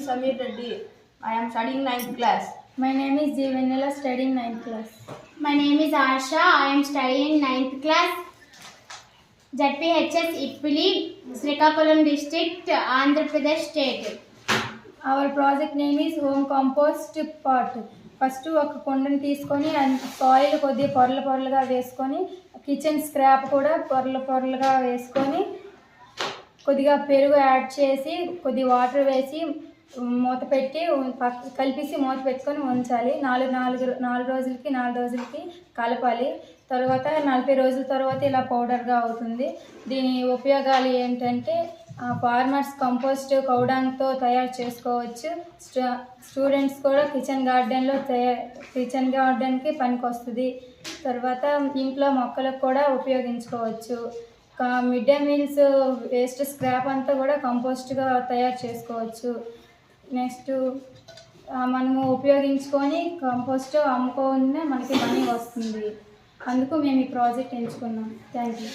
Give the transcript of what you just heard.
Samir Reddy. I am studying 9th class. My name is Jeevanila, studying 9th class. My name is Asha. I am studying 9th class. ZPHS Ipili, Srikakulam district, Andhra Pradesh state. Our project name is home compost pot. First ఒక కుండని తీసుకొని soil కొద్దిగా పొరలు పొరలుగా వేసుకొని kitchen scrap కూడా పొరలు పొరలుగా వేసుకొని కొద్దిగా పెరుగు యాడ్ చేసి కొద్దిగా వాటర్ వేసి మూత పెట్టి కలిపేసి మూత పెట్టుకొని ఉంచాలి. 4 రోజులకి కలపాలి. తర్వాత 40 రోజుల తర్వాత ఇలా పౌడర్గా అవుతుంది. దీని ఉపయోగాలు ఏంటంటే ఫార్మర్స్ కంపోస్ట్ కౌడాంగ్తో తయారు చేసుకోవచ్చు. స్టూడెంట్స్ కూడా కిచెన్ గార్డెన్కి పనికొస్తుంది. తర్వాత ఇంట్లో మొక్కలకు కూడా ఉపయోగించుకోవచ్చు. Mid day meals waste scrap అంతా కూడా కంపోస్ట్గా తయారు చేసుకోవచ్చు. నెక్స్ట్ మనము ఉపయోగించుకొని కంపోస్ట్ అమ్ముకొని మనకి మనీ వస్తుంది. అందుకు మేము ఈ ప్రాజెక్ట్ ఎంచుకున్నాం. Thank you.